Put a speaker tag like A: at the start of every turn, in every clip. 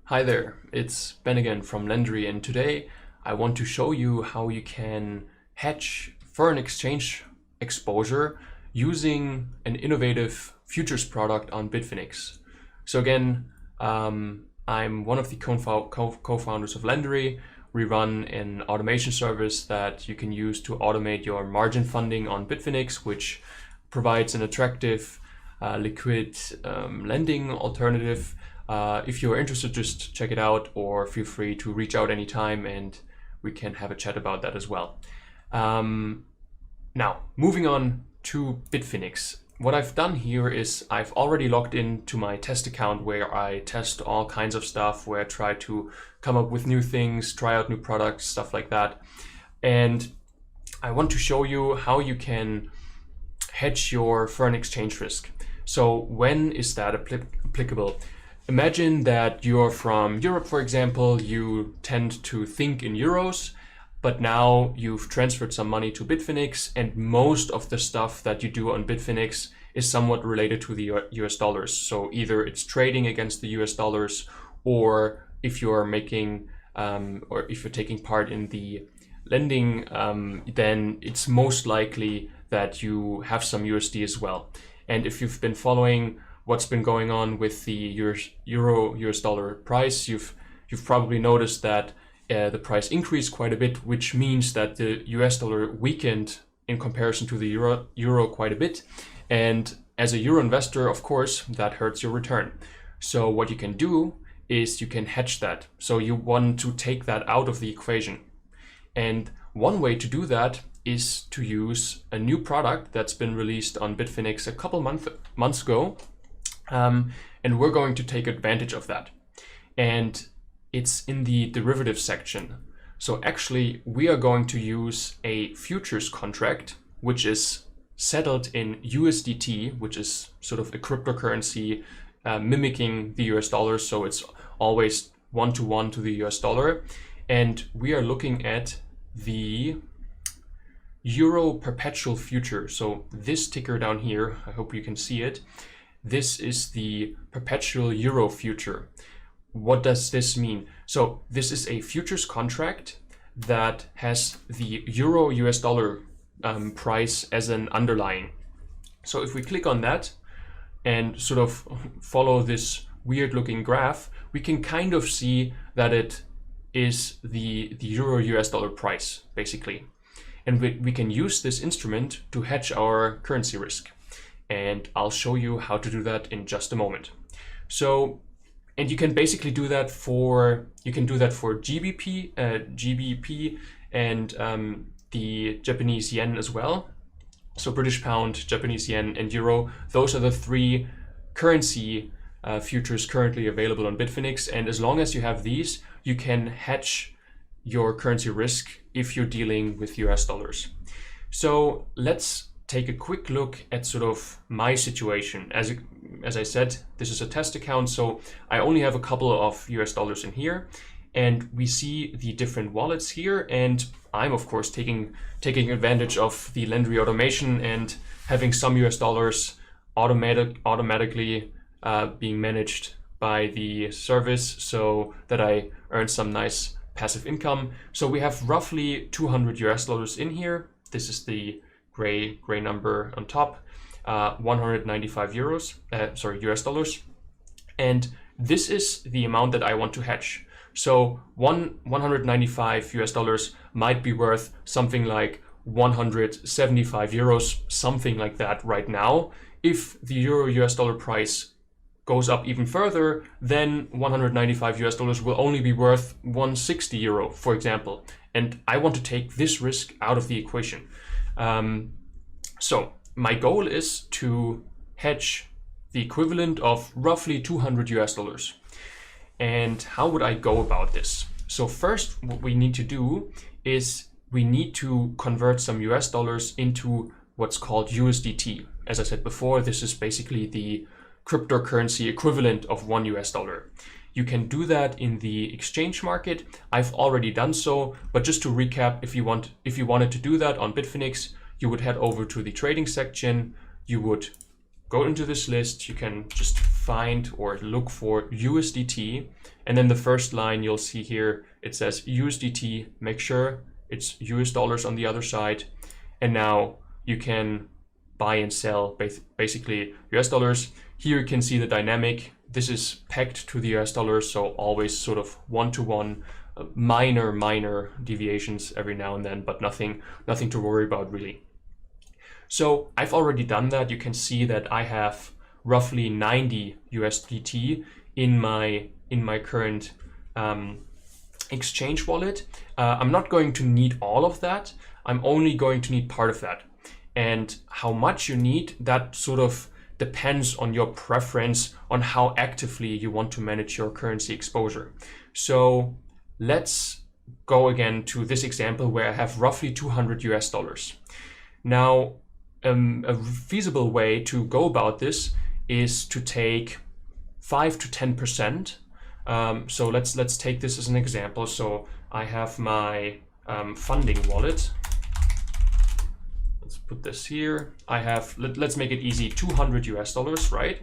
A: Hi there, it's Ben again from Lendary, and today I want to show you how you can hedge foreign exchange exposure using an innovative futures product on Bitfinex. So again, I'm one of the co-founders of Lendary. We run an automation service that you can use to automate your margin funding on Bitfinex, which provides an attractive liquid lending alternative. If you're interested, just check it out, or feel free to reach out anytime and we can have a chat about that as well. Now, moving on to Bitfinex. What I've done here is I've already logged into my test account where I test all kinds of stuff, where I try to come up with new things, try out new products, stuff like that. And I want to show you how you can hedge your foreign exchange risk. So when is that applicable? Imagine that you're from Europe, for example. You tend to think in euros, but now you've transferred some money to Bitfinex, and most of the stuff that you do on Bitfinex is somewhat related to the US dollars. So either it's trading against the US dollars, or if you're making or if you're taking part in the lending, then it's most likely that you have some USD as well. And if you've been following what's been going on with the euro US dollar price, you've probably noticed that the price increased quite a bit, which means that the US dollar weakened in comparison to the euro quite a bit. And as a euro investor, of course, that hurts your return. So what you can do is you can hedge that. So you want to take that out of the equation. And one way to do that is to use a new product that's been released on Bitfinex a couple months ago. And we're going to take advantage of that. And it's in the derivatives section. So actually, we are going to use a futures contract, which is settled in USDT, which is sort of a cryptocurrency mimicking the US dollar. So it's always 1-to-1 to the US dollar. And we are looking at the Euro perpetual future. So this ticker down here, I hope you can see it. This is the perpetual euro future. What does this mean? So this is a futures contract that has the euro US dollar price as an underlying. So if we click on that and sort of follow this weird looking graph, we can kind of see that it is the euro US dollar price, basically. And we can use this instrument to hedge our currency risk. And I'll show you how to do that in just a moment. So, and you can basically do that for, GBP and the Japanese yen as well. So British pound, Japanese yen, and euro. Those are the three currency futures currently available on Bitfinex. And as long as you have these, you can hedge your currency risk if you're dealing with US dollars. So let's take a quick look at sort of my situation. As I said, this is a test account, so I only have a couple of US dollars in here, and we see the different wallets here, and I'm of course taking advantage of the Lendary automation and having some US dollars automatically being managed by the service, so that I earn some nice passive income. So we have roughly 200 US dollars in here. This is the gray number on top, 195 US dollars. And this is the amount that I want to hedge. So 195 US dollars might be worth something like 175 euros, something like that right now. If the euro US dollar price goes up even further, then 195 US dollars will only be worth 160 euro, for example. And I want to take this risk out of the equation. So my goal is to hedge the equivalent of roughly 200 US dollars. And how would I go about this? So first, what we need to do is we need to convert some US dollars into what's called USDT. As I said before, this is basically the cryptocurrency equivalent of $1 US. You can do that in the exchange market. I've already done so, but just to recap, if you wanted to do that on Bitfinex, you would head over to the trading section. You would go into this list. You can just find or look for USDT, and then the first line you'll see here, it says USDT, make sure it's US dollars on the other side, and now you can buy and sell basically US dollars. Here you can see the dynamic. This is pegged to the US dollar, so always sort of one-to-one, minor deviations every now and then, but nothing to worry about really. So I've already done that. You can see that I have roughly 90 USDT in my current exchange wallet. I'm not going to need all of that. I'm only going to need part of that. And how much you need, that sort of depends on your preference on how actively you want to manage your currency exposure. So let's go again to this example where I have roughly 200 US dollars. Now, a feasible way to go about this is to take 5 to 10%. So let's take this as an example. So I have my funding wallet. Let's put this here. I have, let's make it easy, 200 US dollars, right?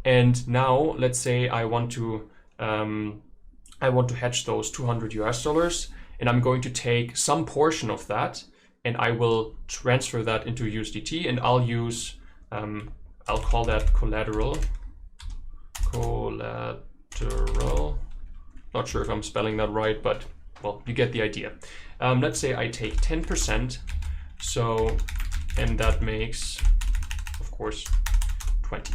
A: And now let's say I want to hedge those 200 US dollars, and I'm going to take some portion of that and I will transfer that into USDT, and I'll use, I'll call that collateral. Not sure if I'm spelling that right, but well, you get the idea. Let's say I take 10%, so, and that makes, of course, 20.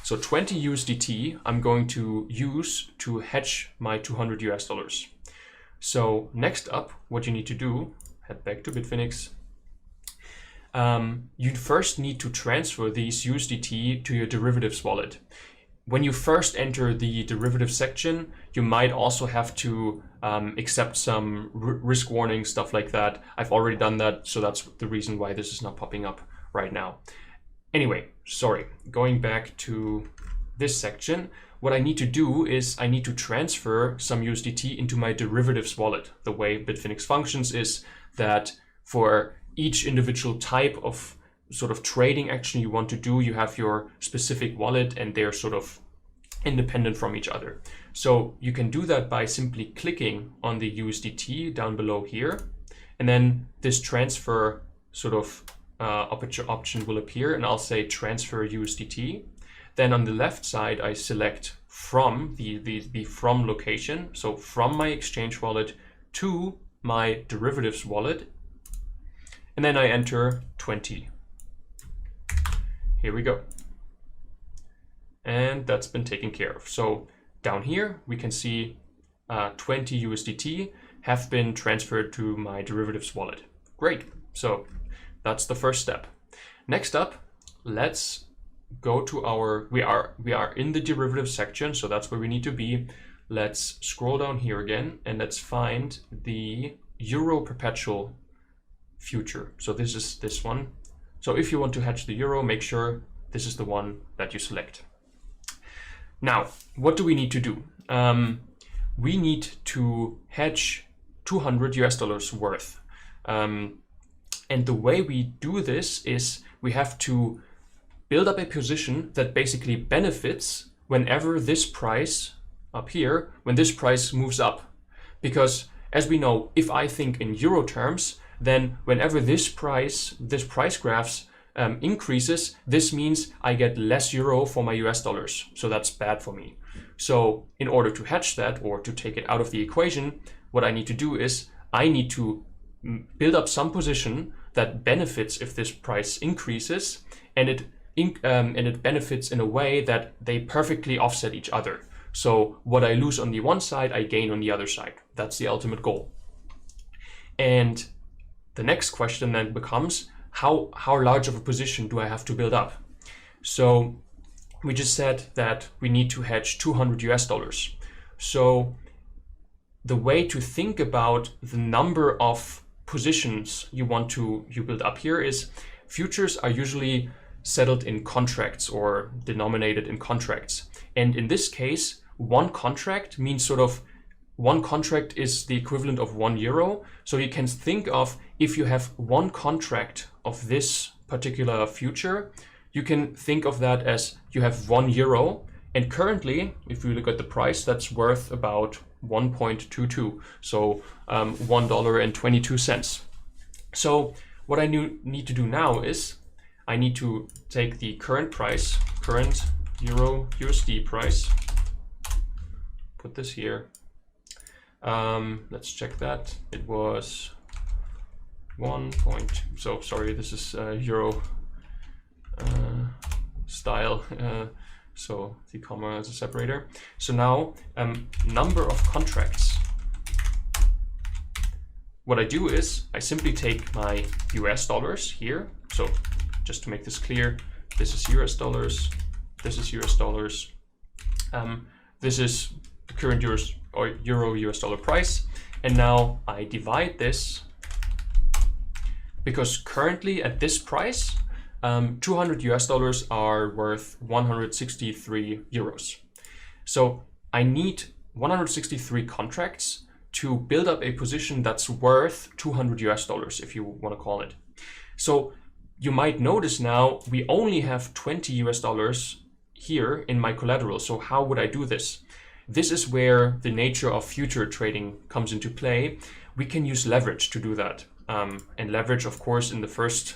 A: So 20 USDT I'm going to use to hedge my 200 US dollars. So next up, what you need to do, head back to Bitfinex. You first need to transfer these USDT to your derivatives wallet. When you first enter the derivative section, you might also have to accept some risk warning, stuff like that. I've already done that, so that's the reason why this is not popping up right now. Anyway, sorry, going back to this section, what I need to do is I need to transfer some USDT into my derivatives wallet. The way Bitfinex functions is that for each individual type of sort of trading action you want to do, you have your specific wallet and they're sort of independent from each other. So you can do that by simply clicking on the USDT down below here, and then this transfer sort of option will appear, and I'll say transfer USDT. Then on the left side, I select from the from location, so from my exchange wallet to my derivatives wallet, and then I enter 20. Here we go. And that's been taken care of. So down here, we can see 20 USDT have been transferred to my derivatives wallet. Great. So that's the first step. Next up, let's go to our, we are in the derivative section, so that's where we need to be. Let's scroll down here again and let's find the Euro perpetual future. So this is this one. So if you want to hedge the euro, make sure this is the one that you select. Now, what do we need to do? We need to hedge 200 US dollars worth. And the way we do this is we have to build up a position that basically benefits whenever this price up here, when this price moves up. Because as we know, if I think in euro terms, then whenever this price graphs increases, this means I get less euro for my US dollars. So that's bad for me. So in order to hedge that or to take it out of the equation, what I need to do is I need to build up some position that benefits if this price increases, and it benefits in a way that they perfectly offset each other. So what I lose on the one side, I gain on the other side. That's the ultimate goal. And the next question then becomes, how large of a position do I have to build up? So we just said that we need to hedge 200 US dollars. So the way to think about the number of positions you build up here is futures are usually settled in contracts or denominated in contracts. And in this case, one contract means sort of one contract is the equivalent of €1. So you can think of, if you have one contract of this particular future, you can think of that as you have €1, And currently, if we look at the price, that's worth about 1.22, so $1.22. So what I need to do now is I need to take the current price, current Euro USD price, put this here. Let's check that. It was 1.2. So sorry, this is Euro style. So the comma as a separator. So now number of contracts. What I do is I simply take my US dollars here. So just to make this clear, this is US dollars, this is US dollars, this is the current Euro US dollar price. And now I divide this, because currently at this price, 200 US dollars are worth 163 euros. So I need 163 contracts to build up a position that's worth 200 US dollars, if you want to call it. So you might notice now we only have 20 US dollars here in my collateral. So how would I do this? This is where the nature of future trading comes into play. We can use leverage to do that. And leverage, of course, in the first,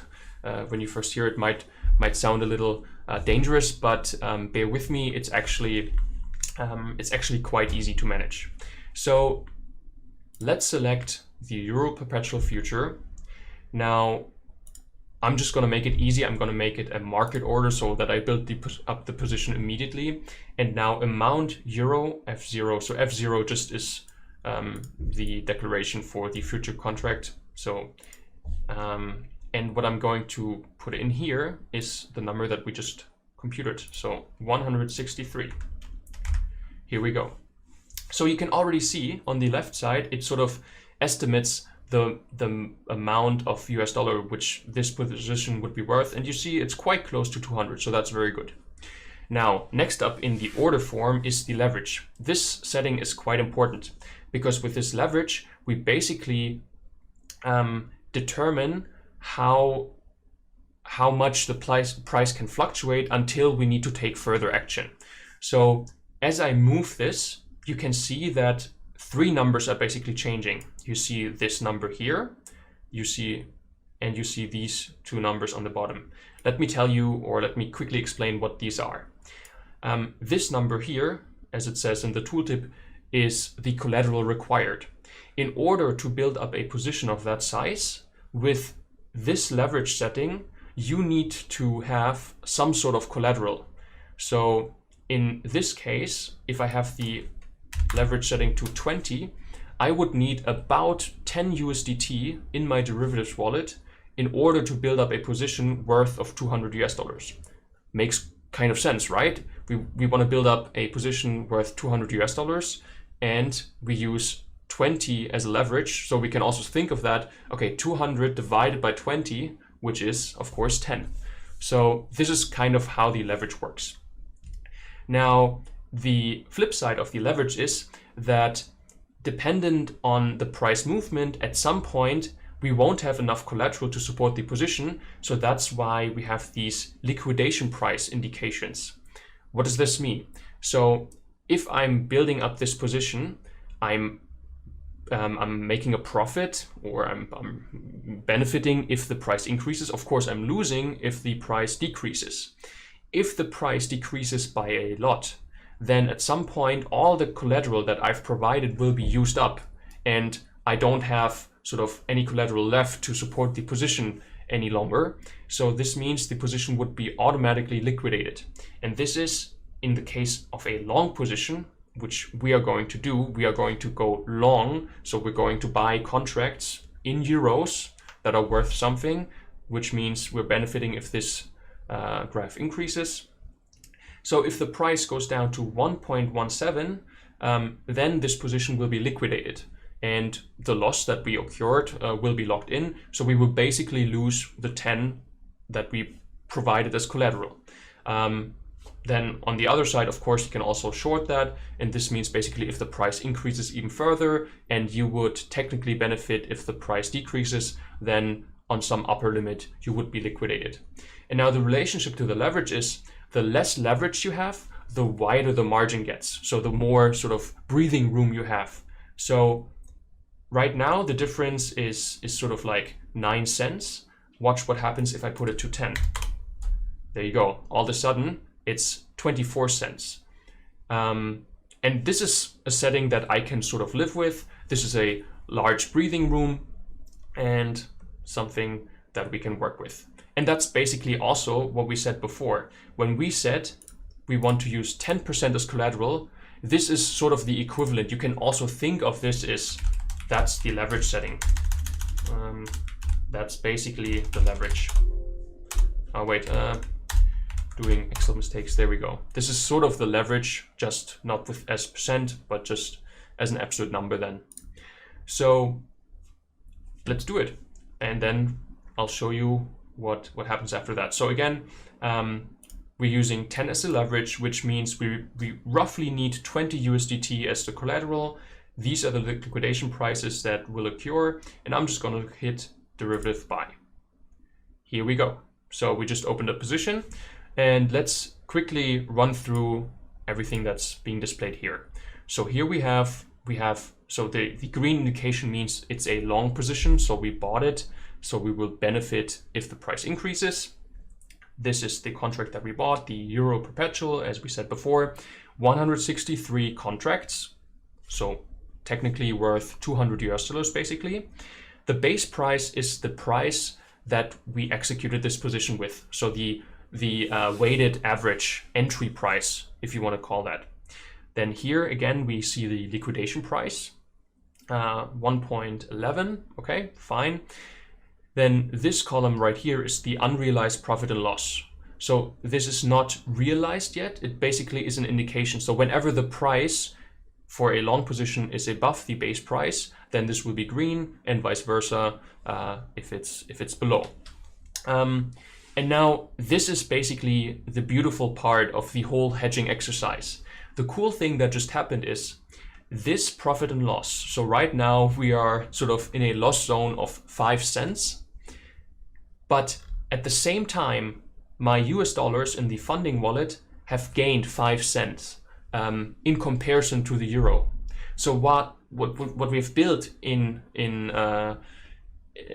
A: when you first hear it, might sound a little dangerous, but bear with me. It's actually quite easy to manage. So let's select the Euro perpetual future. Now, I'm just going to make it easy. I'm going to make it a market order so that I build up the position immediately. And now amount Euro F0. So F0 just is the declaration for the future contract. So, and what I'm going to put in here is the number that we just computed. So 163. Here we go. So you can already see on the left side, it sort of estimates the amount of US dollar which this position would be worth. And you see it's quite close to 200. So that's very good. Now, next up in the order form is the leverage. This setting is quite important because with this leverage, we basically determine how much the price can fluctuate until we need to take further action. So as I move this, you can see that three numbers are basically changing. You see this number here, you see these two numbers on the bottom. Let me tell you, or let me quickly explain what these are. This number here, as it says in the tooltip, is the collateral required. In order to build up a position of that size, with this leverage setting, you need to have some sort of collateral. So in this case, if I have the leverage setting to 20, I would need about 10 USDT in my derivatives wallet in order to build up a position worth of 200 US dollars. Makes kind of sense, right? We want to build up a position worth 200 US dollars and we use 20 as a leverage. So we can also think of that, okay, 200 divided by 20, which is of course 10. So this is kind of how the leverage works. Now, the flip side of the leverage is that dependent on the price movement, at some point, we won't have enough collateral to support the position. So that's why we have these liquidation price indications. What does this mean? So if I'm building up this position, I'm making a profit, or I'm benefiting if the price increases. Of course, I'm losing if the price decreases. If the price decreases by a lot, then at some point, all the collateral that I've provided will be used up and I don't have sort of any collateral left to support the position any longer. So this means the position would be automatically liquidated. And this is in the case of a long position, which we are going to do. We are going to go long. So we're going to buy contracts in euros that are worth something, which means we're benefiting if this graph increases. So if the price goes down to 1.17, then this position will be liquidated and the loss that we occurred will be locked in. So we will basically lose the 10 that we provided as collateral. Then on the other side, of course, you can also short that. And this means basically if the price increases even further and you would technically benefit if the price decreases, then on some upper limit, you would be liquidated. And now the relationship to the leverage is the less leverage you have, the wider the margin gets. So the more sort of breathing room you have. So right now the difference is sort of like 9 cents. Watch what happens if I put it to 10. There you go. All of a sudden it's 24 cents. And this is a setting that I can sort of live with. This is a large breathing room and something that we can work with. And that's basically also what we said before. When we said we want to use 10% as collateral, this is sort of the equivalent. You can also think of this as, that's the leverage setting. That's basically the leverage. Oh wait, doing Excel mistakes, there we go. This is sort of the leverage, just not with as percent, but just as an absolute number then. So let's do it. And then I'll show you what happens after that. So again, we're using 10 as the leverage, which means we roughly need 20 USDT as the collateral. These are the liquidation prices that will occur. And I'm just going to hit derivative buy. Here we go. So we just opened a position. And let's quickly run through everything that's being displayed here. So here we have so the green indication means it's a long position. So we bought it. So we will benefit if the price increases. This is the contract that we bought, the Euro perpetual, as we said before, 163 contracts. So technically worth $200 basically. The base price is the price that we executed this position with. So the weighted average entry price, if you want to call that. Then here again, we see the liquidation price, 1.11, okay, fine. Then this column right here is the unrealized profit and loss. So this is not realized yet. It basically is an indication. So whenever the price for a long position is above the base price, then this will be green, and vice versa if it's below. And now this is basically the beautiful part of the whole hedging exercise. The cool thing that just happened is this profit and loss. So right now we are sort of in a loss zone of 5 cents. But at the same time, my US dollars in the funding wallet have gained 5 cents in comparison to the euro. So what we've built in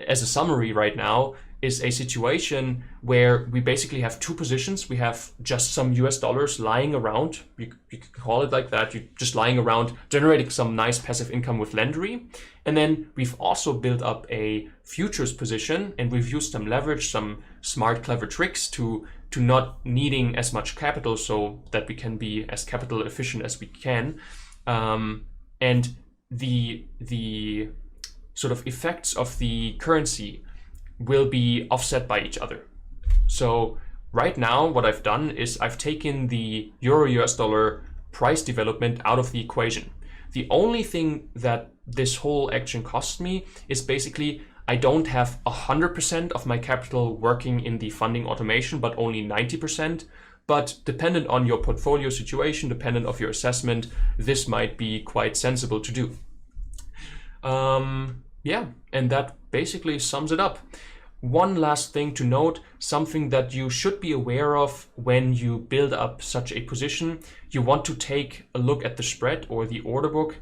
A: as a summary right now is a situation where we basically have two positions. We have just some US dollars lying around. You could call it like that. You're just lying around, generating some nice passive income with Lendary. And then we've also built up a futures position, and we've used some leverage, some smart, clever tricks to not needing as much capital so that we can be as capital efficient as we can. And the sort of effects of the currency will be offset by each other. So right now what I've done is I've taken the Euro US dollar price development out of the equation. The only thing that this whole action costs me is basically I don't have 100% of my capital working in the funding automation, but only 90%. But dependent on your portfolio situation, dependent on your assessment, this might be quite sensible to do. Yeah, and that basically sums it up. One last thing to note, something that you should be aware of when you build up such a position. You want to take a look at the spread or the order book.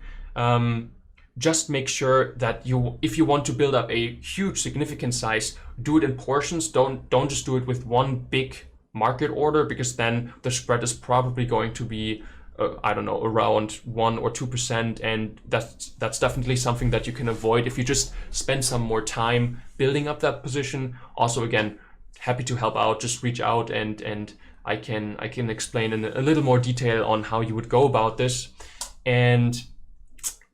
A: Just make sure that if you want to build up a huge significant size, do it in portions. Don't just do it with one big market order, because then the spread is probably going to be I don't know, around 1 or 2%, and that's definitely something that you can avoid if you just spend some more time building up that position. Also, again, happy to help out. Just reach out and I can explain in a little more detail on how you would go about this. And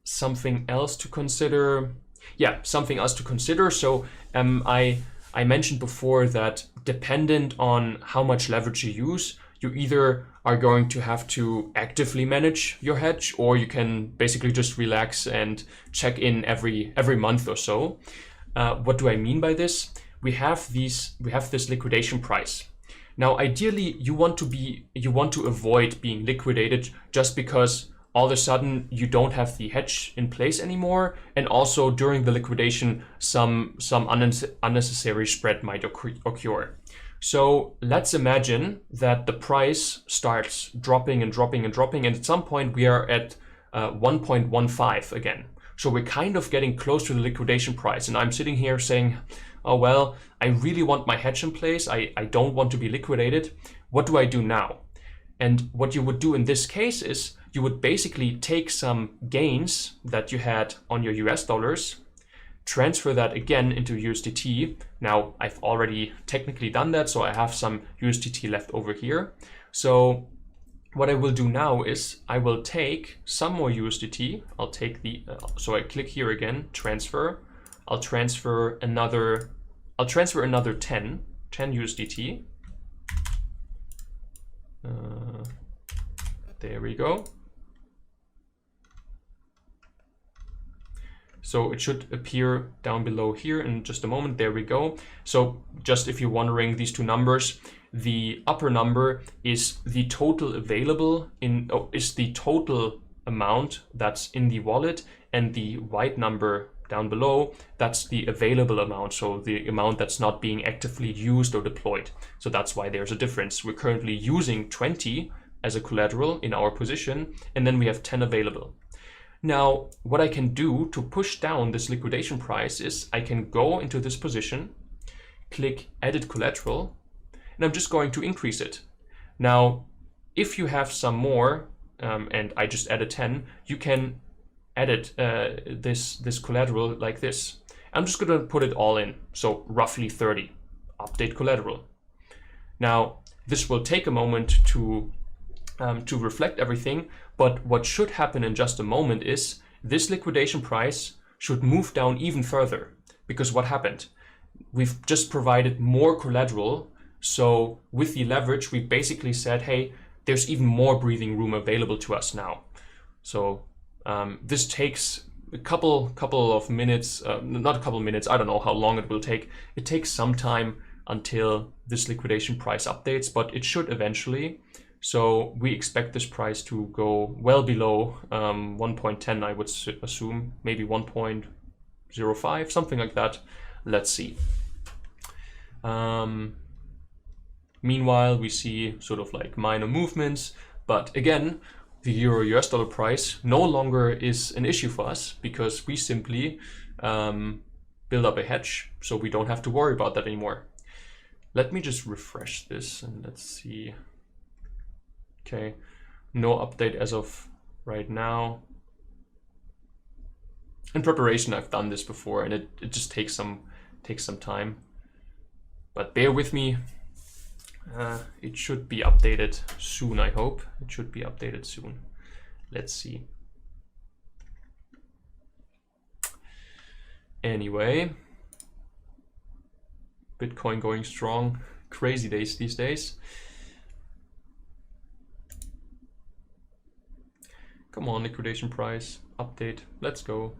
A: something else to consider. Yeah, something else to consider. So I mentioned before that dependent on how much leverage you use, you either are going to have to actively manage your hedge, or you can basically just relax and check in every month or so. What do I mean by this? We have this liquidation price. Now, ideally, you want to avoid being liquidated just because all of a sudden you don't have the hedge in place anymore, and also during the liquidation, some unnecessary spread might occur. So let's imagine that the price starts dropping and dropping and dropping, and at some point we are at 1.15 again. So we're kind of getting close to the liquidation price, and I'm sitting here saying, oh well, I really want my hedge in place. I don't want to be liquidated. What do I do now? And what you would do in this case is you would basically take some gains that you had on your US dollars, transfer that again into USDT. Now I've already technically done that, so I have some USDT left over here. So what I will do now is I will take some more USDT. I'll take the, so I click here again, transfer. I'll transfer another 10 USDT. There we go. So it should appear down below here in just a moment. There we go. So just if you're wondering, these two numbers, the upper number is the total available is the total amount that's in the wallet, and the white number down below, that's the available amount, so the amount that's not being actively used or deployed. So that's why there's a difference. We're currently using 20 as a collateral in our position, and then we have 10 available. Now, what I can do to push down this liquidation price is I can go into this position, click Edit Collateral, and I'm just going to increase it. Now, if you have some more, and I just added 10, you can edit this collateral like this. I'm just going to put it all in, so roughly 30. Update collateral. Now, this will take a moment to reflect everything, but what should happen in just a moment is this liquidation price should move down even further, because what happened? We've just provided more collateral, so with the leverage we basically said, hey, there's even more breathing room available to us now. So this takes a couple of minutes, not a couple of minutes, I don't know how long it will take. It takes some time until this liquidation price updates, but it should eventually. So we expect this price to go well below 1.10, I would assume, maybe 1.05, something like that. Let's see. Meanwhile, we see sort of like minor movements, but again, the euro-US dollar price no longer is an issue for us because we simply build up a hedge, so we don't have to worry about that anymore. Let me just refresh this and let's see. Okay, no update as of right now. In preparation, I've done this before, and it just takes some time. But bear with me. It should be updated soon, I hope. It should be updated soon. Let's see. Anyway, Bitcoin going strong. Crazy days these days. Come on, liquidation price, update, let's go.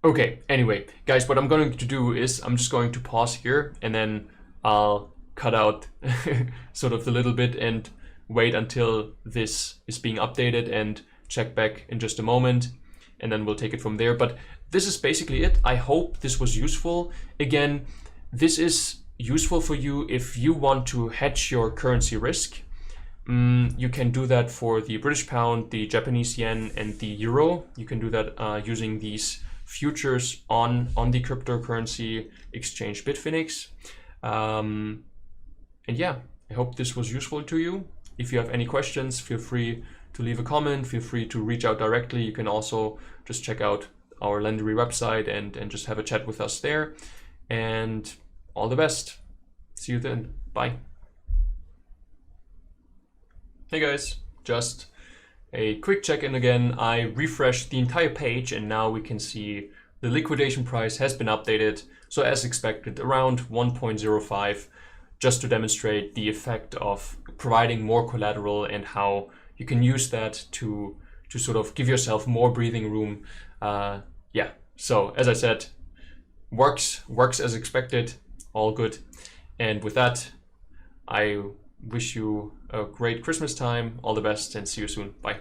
A: Okay, anyway, guys, what I'm going to do is I'm just going to pause here and then I'll cut out sort of the little bit and wait until this is being updated and check back in just a moment, and then we'll take it from there. But this is basically it. I hope this was useful. Again, this is useful for you if you want to hedge your currency risk. You can do that for the British pound, the Japanese yen, and the euro. You can do that using these futures on the cryptocurrency exchange Bitfinex. And yeah, I hope this was useful to you. If you have any questions, feel free to leave a comment. Feel free to reach out directly. You can also just check out our Lendary website and just have a chat with us there. And all the best. See you then. Bye. Hey guys, just a quick check-in again. I refreshed the entire page and now we can see the liquidation price has been updated. So as expected, around 1.05, just to demonstrate the effect of providing more collateral and how you can use that to sort of give yourself more breathing room. Yeah, so as I said, works as expected, all good. And with that, I wish you a great Christmas time, all the best, and see you soon. Bye.